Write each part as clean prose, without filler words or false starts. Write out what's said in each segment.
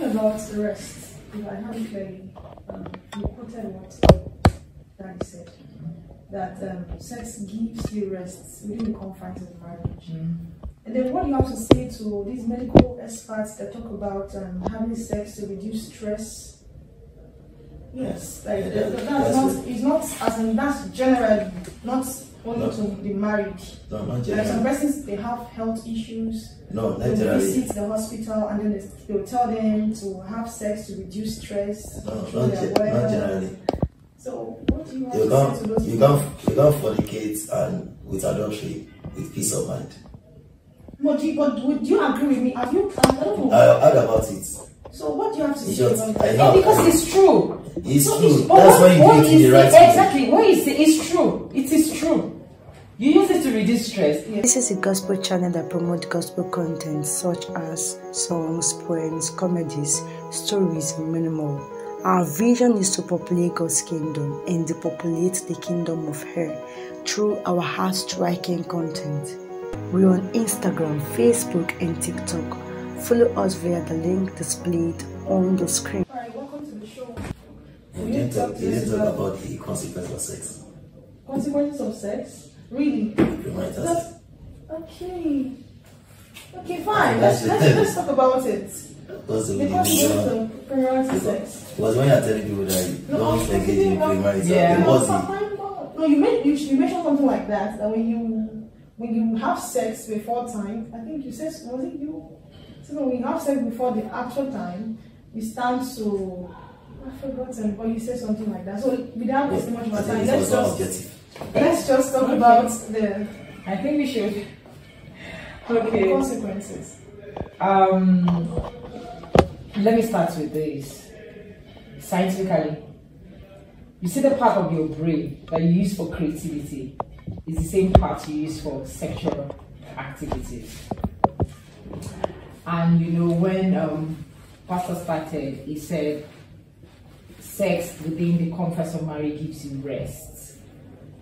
talking about rest, if I have it clearly, you quoted what Daddy said, that sex gives you rest within the confines of marriage. And then what do you have to say to these medical experts that talk about having sex to reduce stress? Yes, like it's not as in that's generally not only to be married. No, not generally. Like some persons, they have health issues. No, not they generally. visit the hospital and then they'll tell them to have sex to reduce stress. No, not generally. So what do you have to say to those people? You can't fornicate and with adultery with peace of mind. But would you agree with me? Have you? I don't know. I heard about it. So what do you have to say about it? Yeah, because it's true. It's true. That's why you do it in the right way. Exactly. What is it? It's true. It is true. You use it to reduce stress. Yeah. This is a gospel channel that promotes gospel content such as songs, poems, comedies, stories, and many more. Our vision is to populate God's kingdom and depopulate the kingdom of hell through our heart-striking content. We're on Instagram, Facebook, and TikTok. Follow us via the link displayed on the screen. Alright, welcome to the show. We didn't talk about the consequences of sex. Consequences of sex? Really? Okay. Okay, fine. Let's talk about it. The consequences of pre-marital sex. Was when you're telling people that you don't engage in pre-marital sex. No, you mentioned something like that. That when you have sex before time, I think you said, was it you? So when you have sex before the actual time, we stand to, I've forgotten, but you said something like that. So without wasting much more time, let's just talk about the. I think we should. Okay. Consequences. Let me start with this. Scientifically, you see the part of your brain that you use for creativity is the same part you use for sexual activities. And you know, when Pastor started, he said sex within the confines of marriage gives you rest,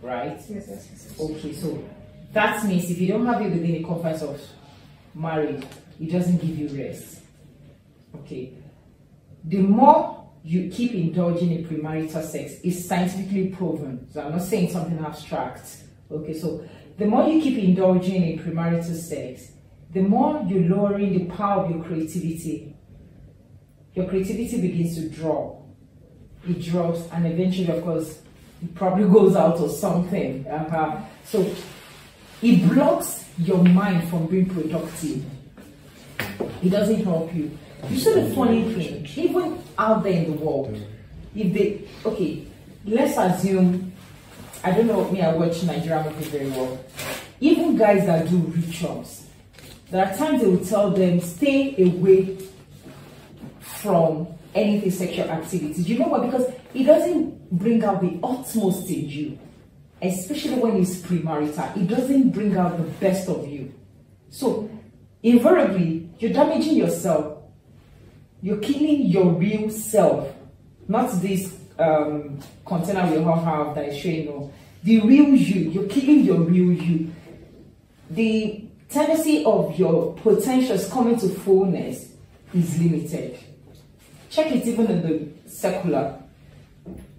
right? Yes. Okay, so that means if you don't have it within the confines of marriage, it doesn't give you rest. Okay, the more you keep indulging in premarital sex, is scientifically proven. So I'm not saying something abstract. Okay, so the more you keep indulging in premarital sex, the more you're lowering the power of your creativity. Your creativity begins to drop. It drops, and eventually, of course, it probably goes out or something. So it blocks your mind from being productive. It doesn't help you. You see the funny thing, even out there in the world, if they, okay, let's assume, I don't know, I watch Nigerian movies very well. Even guys that do rituals, there are times they will tell them, stay away from anything sexual activities. You know what? Because it doesn't bring out the utmost in you, especially when it's premarital. It doesn't bring out the best of you. So, invariably, you're damaging yourself. You're killing your real self, not this container we all have that is showing the real you. You're killing your real you. The tendency of your potentials coming to fullness is limited. Check it even in the secular.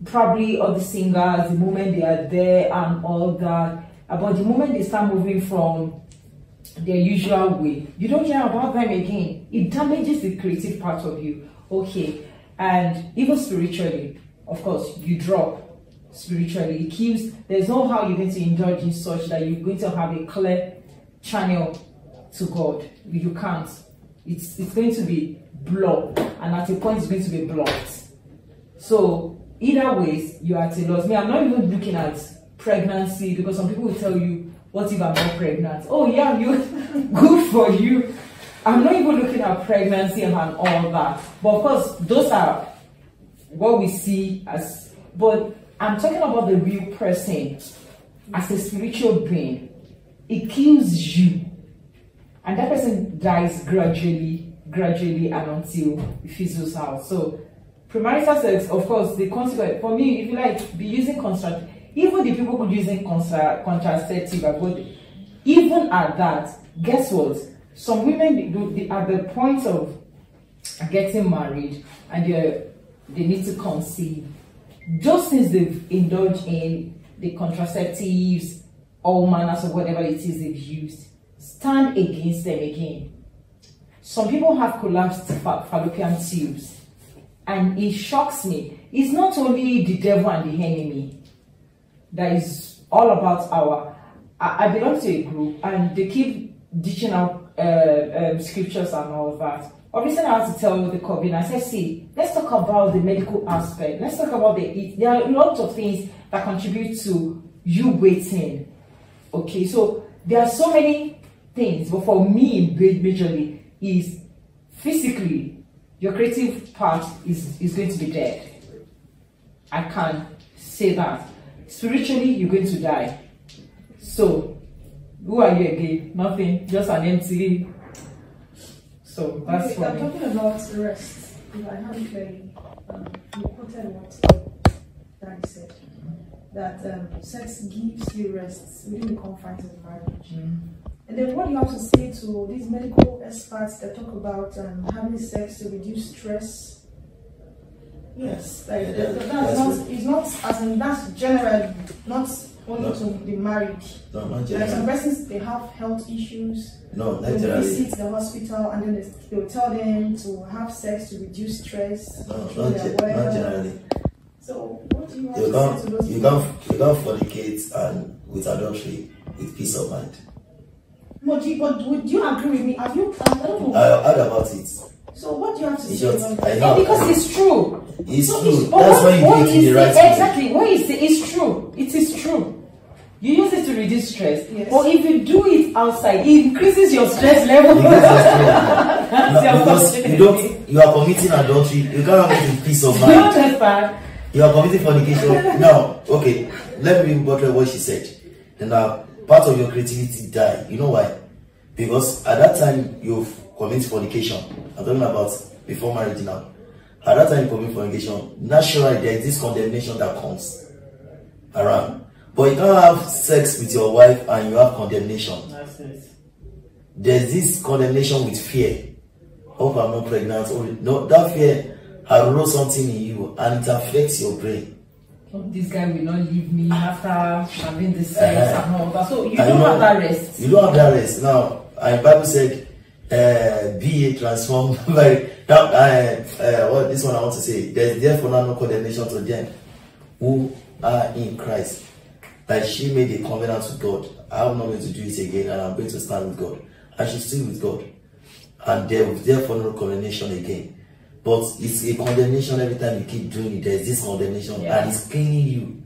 Probably all the singers, the moment they are there and all that, about the moment they start moving from their usual way, you don't care about them again. It damages the creative part of you. Okay, and even spiritually, of course, you drop spiritually. It kills. There's no how you're going to indulge in such that you're going to have a clear channel to God. You can't. It's going to be blocked, and at a point it's going to be blocked. So either ways, you're at a loss. I'm not even looking at pregnancy, because some people will tell you, what if I'm not pregnant? Oh yeah, you good for you. I'm not even looking at pregnancy and all that. But of course, those are what we see as, but I'm talking about the real person as a spiritual being. It kills you. And that person dies gradually, and until it fizzles out. So premarital sex, of course, the consequence, for me, if you like, be using contraceptive, even the people who are using contraceptive, even at that, guess what? Some women, at the point of are getting married and they need to conceive, those things they've indulged in, the contraceptives, all manners of whatever it is they've used, stand against them again. Some people have collapsed fallopian tubes, and it shocks me. It's not only the devil and the enemy that is all about I belong to a group, and they keep dishing out scriptures and all of that. Obviously, I have to tell the covenant, I said, see, let's talk about the medical aspect. Let's talk about there are lots of things that contribute to you waiting. Okay, so there are so many things, but for me, majorly, is physically, your creative part is going to be dead. I can say that. Spiritually, you're going to die. So, who are you again? Nothing, just an empty. So that's okay, I'm talking about rest. If I haven't clearly, you quoted what Daddy said, that sex gives you rest within the confines of marriage. And then what do you have to say to these medical experts that talk about having sex to reduce stress? Yes, like it's not as in that's general, not only to the marriage. No, not like some persons, they have health issues. No, not they generally. visit the hospital and then they will tell them to have sex to reduce stress. No, not generally. So what do you have to say to those you can't fornicate and with adultery with peace of mind. But would you agree with me? Have you? I don't know. I heard about it. So what do you have to It's say just, about I that? know. No, because it's true. It's So true. but That's why you what do it in the is right exactly. What is it's true. It is true. You use it to reduce stress. Yes. But if you do it outside, it increases your stress level. Because you are committing adultery, you cannot get in peace of You mind. understand? You are committing fornication. Now, okay, let me buttress what she said. And now, part of your creativity die. You know why? Because at that time you've committed fornication. I'm talking about before marriage now. At that time you commit fornication, naturally there is this condemnation that comes around. But you can't have sex with your wife and you have condemnation. That's it. There's this condemnation with fear. Hope I'm not pregnant. Oh, no, that fear has wrote something in you and it affects your brain. Oh, this guy will not leave me after having this sex and all that. So you And don't have that rest. You don't have that rest. Now, the Bible said, be a transformed by now. What this one I want to say? There's therefore now no condemnation to them who are in Christ. Like she made a covenant with God. I'm not going to do it again, and I'm going to stand with God. And she's still with God, and there's therefore no condemnation again. But it's a condemnation every time you keep doing it. There's this condemnation, and it's killing you,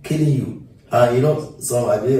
killing you. And you know,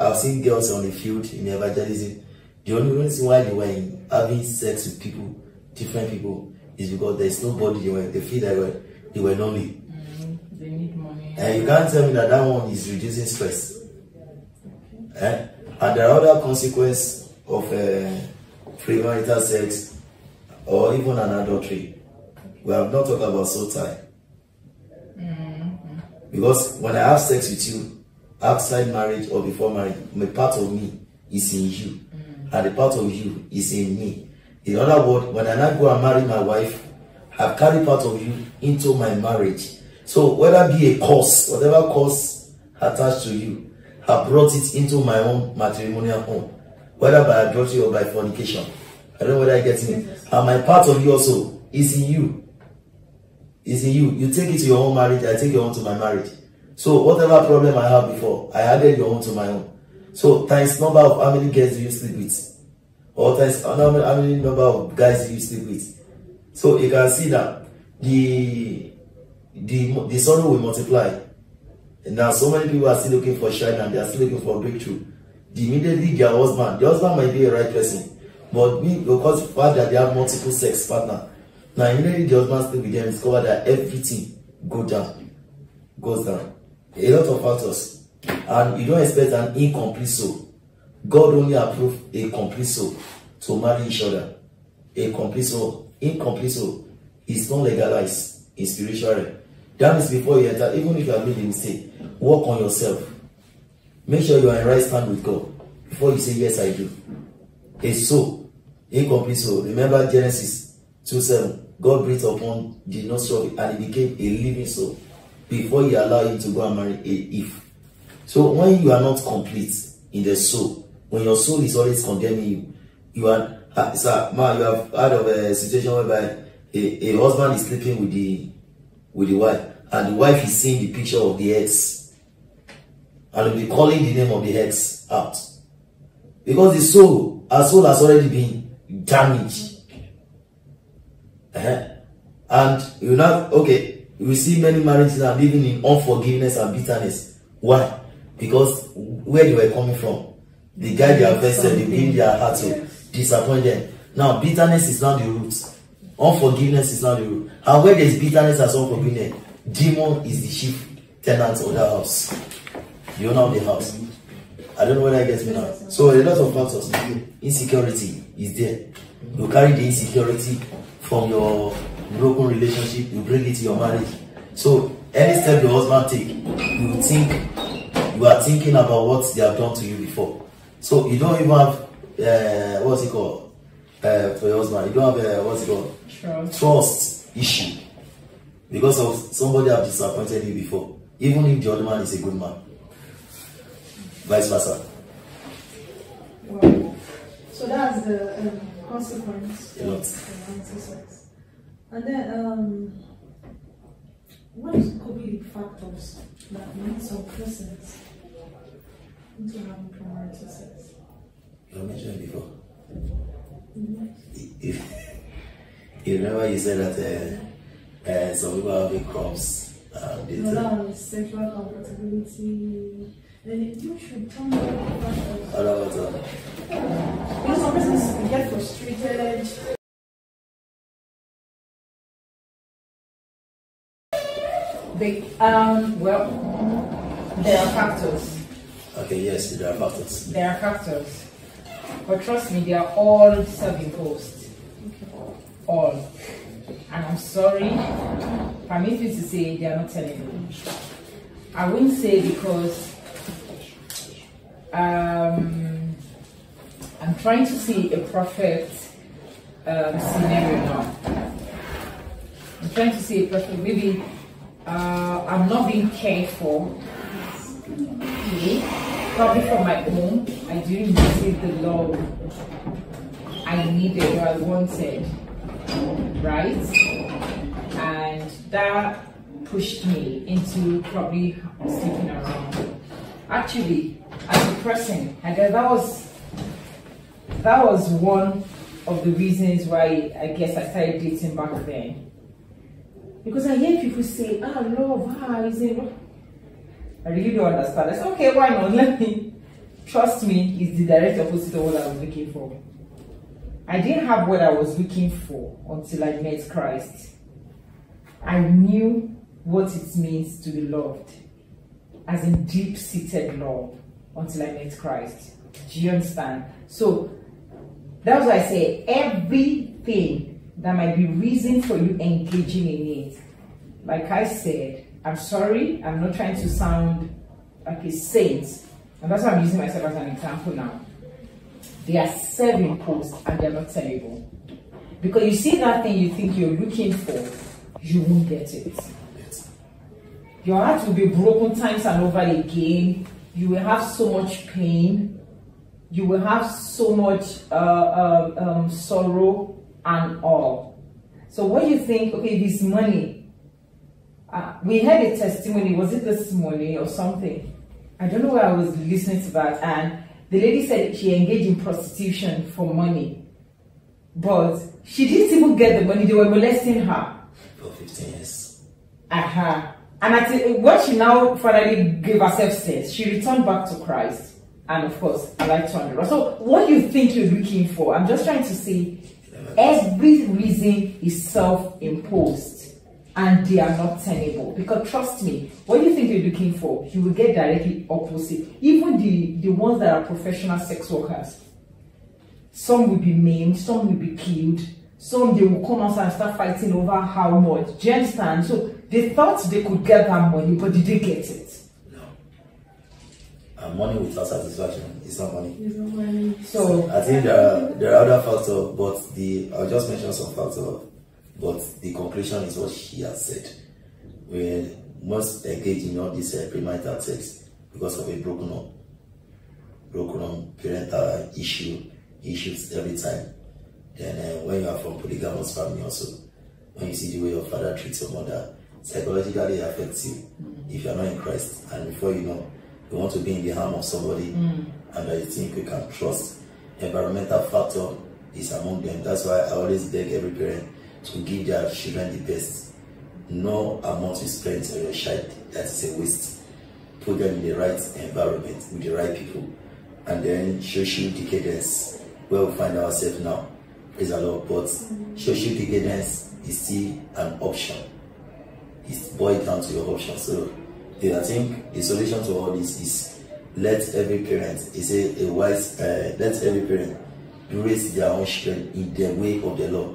I've seen girls on the field in evangelism. The only reason why they were having sex with people, different people, is because there's nobody they feel that they were lonely. They need money. And you can't tell me that one is reducing stress. And there are other consequences of pre-marital sex or even an adultery. We have not talked about soul tie. Because when I have sex with you outside marriage or before marriage, a part of me is in you. And a part of you is in me. In other words, when I now go and marry my wife, I've carried part of you into my marriage. So whether be a cause, whatever cause attached to you, I brought it into my own matrimonial home, whether by adultery or by fornication. I don't know whether I get it. And my part of you also is in you. Is in you. You take it to your own marriage, I take your own to my marriage. So whatever problem I have before, I added your own to my own. So times number of how many girls do you sleep with? Or times how many number of guys do you sleep with? So you can see that the sorrow will multiply. And now so many people are still looking for shine and they are still looking for breakthrough. Immediately the husband might be a right person, but because of the fact that they have multiple sex partner, now immediately the husband sleep with them, discover that everything goes down. A lot of factors, and you don't expect an incomplete soul. God only approved a complete soul to marry each other. A complete soul, incomplete soul is not legalized in spiritual realm. That means before you enter, even if you have made a mistake, work on yourself. Make sure you are in right stand with God before you say yes I do. A soul, incomplete soul. Remember Genesis 2:7, God breathed upon the nostril and he became a living soul before he allowed him to go and marry Eve. So when you are not complete in the soul, when your soul is always condemning you, you are, sir, man, you have heard of a situation whereby a husband is sleeping with the wife, and the wife is seeing the picture of the ex, and will be calling the name of the ex out, because the soul, our soul has already been damaged. And you know, okay, we see many marriages are living in unforgiveness and bitterness. Why? Because where they were coming from, the guy they have vested, they bring their heart to disappoint them. Now, bitterness is not the root. Unforgiveness is not the root. And where there is bitterness and unforgiveness, demon is the chief tenant of that house, the owner of the house. I don't know whether I get me now. So a lot of factors. Insecurity is there. You carry the insecurity from your broken relationship, you bring it to your marriage. So any step your husband take, you are thinking about what they have done to you before. So you don't even have what's it called for your husband. You don't have what's it called trust issue because of somebody have disappointed you before, even if the other man is a good man. Vice versa. Wow. So that's the consequence of pre-marital sex. And then, what could be the factors that lead some persons into having pre-marital sex? You mentioned before. You remember you said that some people have big crumbs. No, sexual compatibility. Then you should tell me what factors. How about that? Because some persons get frustrated. Well, there are factors. Okay, yes, there are factors. There are factors. But trust me, they are all self-imposed. All. And I'm sorry, permit me to say they are not telling you. I wouldn't say because I'm trying to see a perfect scenario now. I'm trying to see a perfect, maybe I'm not being cared for. Okay. Probably from my home, I didn't receive the love I needed or I wanted, right? And that pushed me into probably sleeping around. Actually, as a person, I guess that was one of the reasons why I guess I started dating back then. Because I hear people say, love, is it? I really don't understand. I said, okay, why not? Let me. Trust me, it's the direct opposite of what I was looking for. I didn't have what I was looking for until I met Christ. I knew what it means to be loved, as in deep-seated love, until I met Christ. Do you understand? So that's why I say everything that might be reason for you engaging in it. Like I said, I'm sorry, I'm not trying to sound like a saint, and that's why I'm using myself as an example now. They are self-imposed and they're not terrible. Because you see that thing you think you're looking for, you won't get it. Your heart will be broken times and over again. You will have so much pain. You will have so much sorrow and all. So what you think, okay, this money, we had a testimony, was it this morning or something? I don't know where I was listening to that, and the lady said she engaged in prostitution for money. But she didn't even get the money, they were molesting her. For 15 years. And what she now finally gave herself says, she returned back to Christ. And of course, I like to understand. So what you think you're looking for, I'm just trying to say, every reason is self-imposed. And they are not tenable. Because trust me, what you think you're looking for, you will get directly opposite. Even the ones that are professional sex workers. Some will be maimed, some will be killed, some they will come outside and start fighting over how much. Do you understand? So they thought they could get that money, but did they get it? No. And money without satisfaction is not money. It's not money. So I think there are other factors, but I'll just mention some factors. But the conclusion is what she has said. We must engage in all this premarital sex because of a broken home parental issues every time. Then when you are from polygamous family also, when you see the way your father treats your mother, psychologically it affects you if you are not in Christ. And before you know, you want to be in the arm of somebody and that you think you can trust. Environmental factor is among them. That's why I always beg every parent to give their children the best. No amount you spend on your child that is a waste. Put them in the right environment with the right people. And then social decadence, where we find ourselves now, is a lot. But social decadence is still an option. It's boiled down to your option. So I think the solution to all this is let every parent, let every parent raise their own children in the way of the law.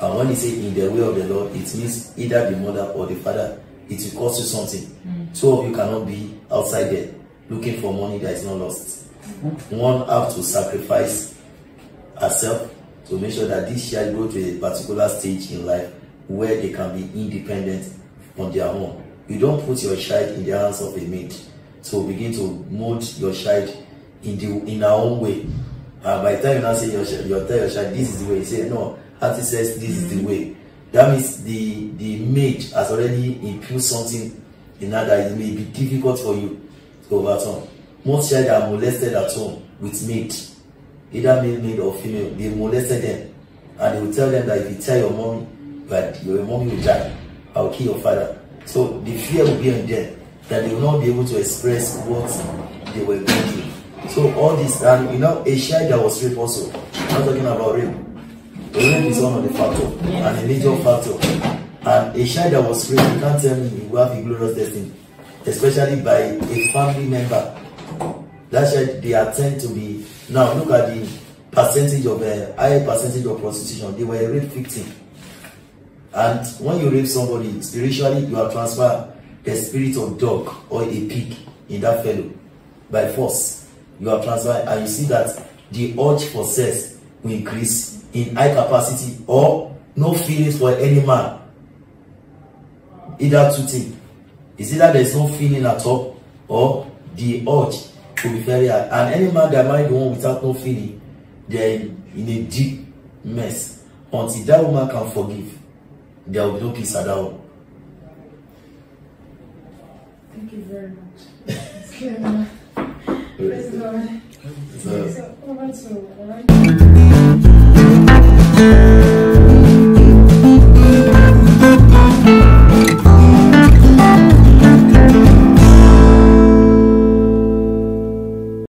And when you say in the way of the law, it means either the mother or the father, it will cost you something. Two of you cannot be outside there looking for money that is not lost. One have to sacrifice herself to make sure that this child go to a particular stage in life where they can be independent on their own. You don't put your child in the hands of a maid. So begin to mold your child in our own way. By the time you now say you tell your child this is the way, you say no, artist says this is the way. That means the maid has already imposed something in her that it may be difficult for you to overcome. Most children are molested at home with maid, either male maid or female. They molested them, and they will tell them that if you tell your mommy that your mommy will die, I will kill your father. So the fear will be on them that they will not be able to express what they were going through. So all this, and a child that was raped also. I'm not talking about rape. Rape is one of the factors, and a major factor. And a child that was raped, you can't tell me you have a glorious destiny, especially by a family member. That child, they attend to be. Now look at the percentage of high percentage of prostitution. They were a rape victim. And when you rape somebody, spiritually you have transferred the spirit of dog or a pig in that fellow by force. You have transferred, and you see that the urge for sex will increase in high capacity, or no feelings for any man. Either two things. It's either there is no feeling at all, or the urge will be very high. And any man that married the one without no feeling, they are in a deep mess. Until that woman can forgive, there will be no peace at all. Thank you very much. It's clear enough. Praise God. So over to